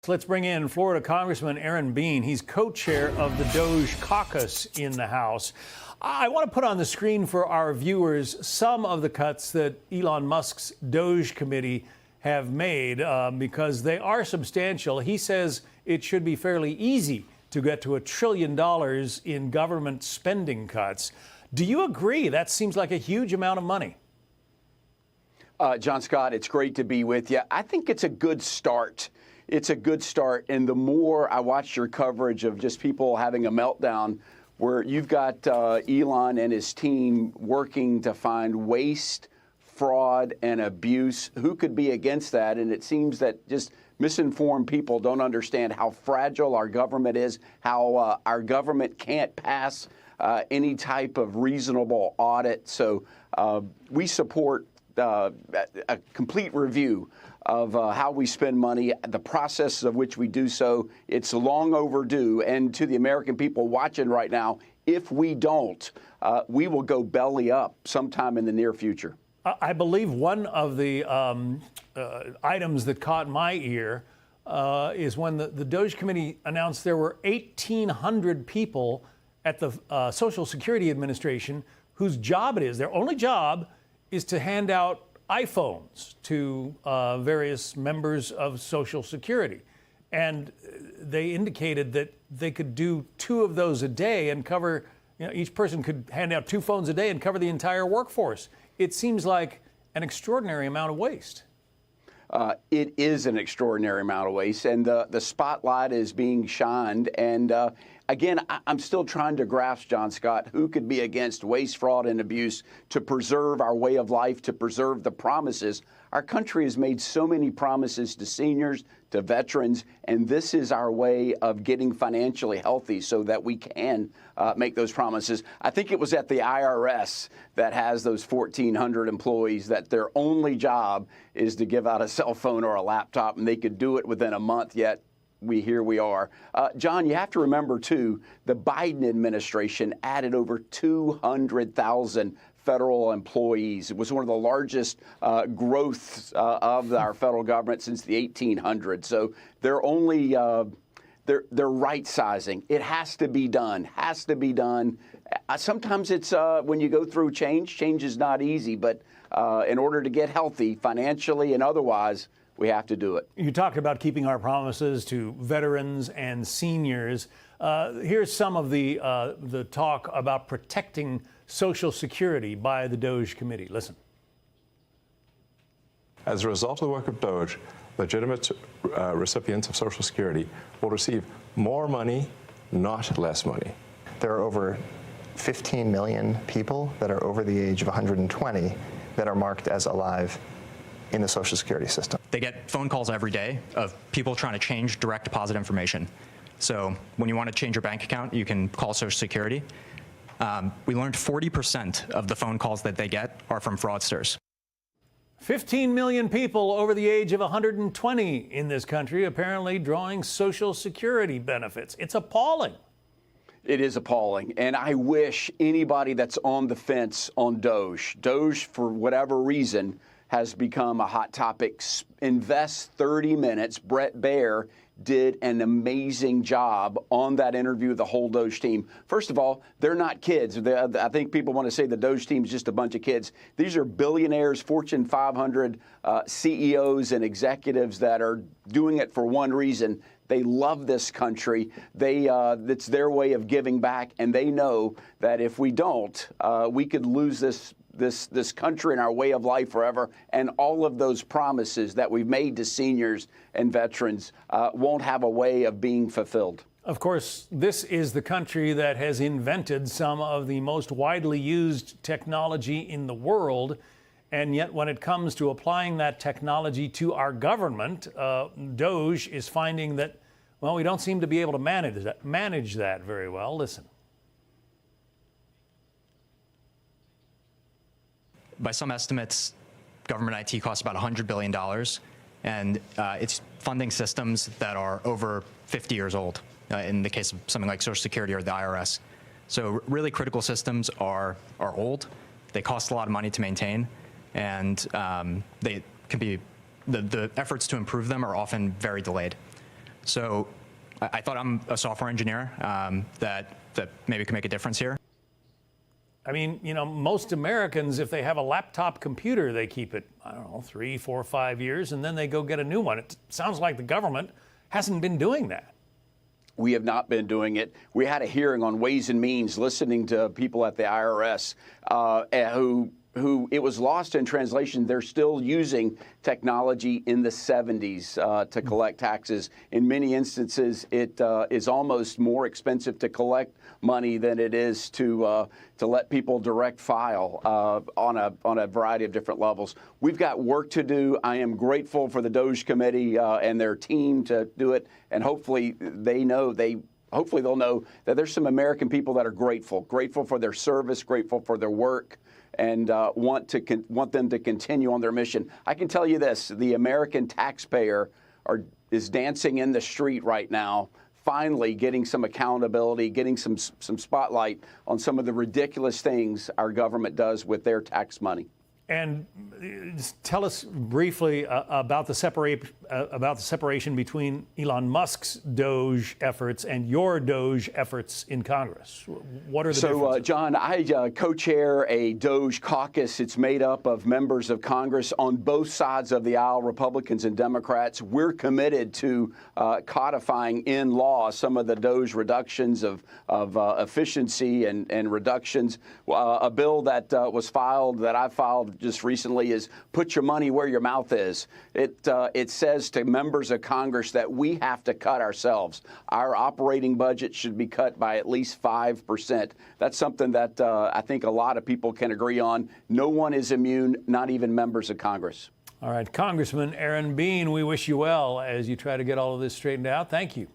Let's bring in Florida Congressman Aaron Bean. He's co-chair of the DOGE caucus in the House. I want to put on the screen for our viewers some of the cuts that Elon Musk's DOGE committee have made because they are substantial. He says it should be fairly easy to get to $1 trillion in government spending cuts. Do you agree? That seems like a huge amount of money. John Scott, it's great to be with you. I think it's a good start. It's a good start. And the more I watch your coverage of just people having a meltdown, where you've got Elon and his team working to find waste, fraud, and abuse, who could be against that? And it seems that just misinformed people don't understand how fragile our government is, how our government can't pass any type of reasonable audit. So we support a complete review of how we spend money, the process of which we do so. It's long overdue. And to the American people watching right now, if we don't, we will go belly up sometime in the near future. I believe one of the items that caught my ear is when the DOGE committee announced there were 1,800 people at the Social Security Administration whose job it is, their only job is to hand out iPhones to various members of Social Security. And they indicated that they could do 2 of those a day and cover, each person could hand out 2 phones a day and cover the entire workforce. It seems like an extraordinary amount of waste. It is an extraordinary amount of waste, and the spotlight is being shined. And again, I'm still trying to grasp, John Scott, who could be against waste, fraud, and abuse to preserve our way of life, to preserve the promises. Our country has made so many promises to seniors, to veterans, and this is our way of getting financially healthy so that we can make those promises. I think it was at the IRS that has those 1,400 employees that their only job is to give out a cell phone or a laptop, and they could do it within a month, yet here we are. John, you have to remember, too, the Biden administration added over 200,000 federal employees. It was one of the largest growths of our federal government since the 1800s. So they're only they're right sizing. It has to be done. Has to be done. Sometimes it's when you go through change is not easy. But in order to get healthy financially and otherwise, we have to do it. You talked about keeping our promises to veterans and seniors. Here's some of the talk about protecting Social Security by the DOGE committee. Listen. As a result of the work of DOGE, legitimate recipients of Social Security will receive more money, not less money. There are over 15 million people that are over the age of 120 that are marked as alive in the Social Security system. They get phone calls every day of people trying to change direct deposit information. So when you want to change your bank account, you can call Social Security. We learned 40% of the phone calls that they get are from fraudsters. 15 million people over the age of 120 in this country apparently drawing Social Security benefits. It's appalling. It is appalling. And I wish anybody that's on the fence on DOGE, for whatever reason, has become a hot topic. Invest 30 minutes. Brett Baer did an amazing job on that interview with the whole DOGE team. First of all, they're not kids. I think people want to say the DOGE team is just a bunch of kids. These are billionaires, Fortune 500 CEOs and executives that are doing it for one reason. They love this country. It's their way of giving back, and they know that if we don't, we could lose this country and our way of life forever, and all of those promises that we've made to seniors and veterans won't have a way of being fulfilled. Of course, this is the country that has invented some of the most widely used technology in the world, and yet when it comes to applying that technology to our government, DOGE is finding that, well, we don't seem to be able to manage that very well. Listen. By some estimates, government IT costs about $100 billion, and it's funding systems that are over 50 years old, in the case of something like Social Security or the IRS. So really critical systems are old, they cost a lot of money to maintain, and they can be, the efforts to improve them are often very delayed. So I thought I'm a software engineer that maybe can make a difference here. I mean, you know, most Americans, if they have a laptop computer, they keep it, I don't know, 3, 4, 5 years, and then they go get a new one. It sounds like the government hasn't been doing that. We have not been doing it. We had a hearing on Ways and Means, listening to people at the IRS who it was lost in translation. They're still using technology in the 70s to collect taxes. In many instances, it is almost more expensive to collect money than it is to let people direct file on a variety of different levels. We've got work to do. I am grateful for the DOGE committee and their team to do it, and hopefully hopefully they'll know that there's some American people that are grateful for their service, grateful for their work, and want them to continue on their mission. I can tell you this: the American taxpayer is dancing in the street right now, finally getting some accountability, getting some spotlight on some of the ridiculous things our government does with their tax money. And tell us briefly about the separation between Elon Musk's DOGE efforts and your DOGE efforts in Congress. What are the differences? So, John, I co-chair a DOGE caucus. It's made up of members of Congress on both sides of the aisle, Republicans and Democrats. We're committed to codifying in law some of the DOGE reductions of efficiency and reductions. A bill that I filed just recently is put your money where your mouth is. It says to members of Congress that we have to cut ourselves. Our operating budget should be cut by at least 5%. That's something that I think a lot of people can agree on. No one is immune, not even members of Congress. All right, Congressman Aaron Bean, we wish you well as you try to get all of this straightened out. Thank you.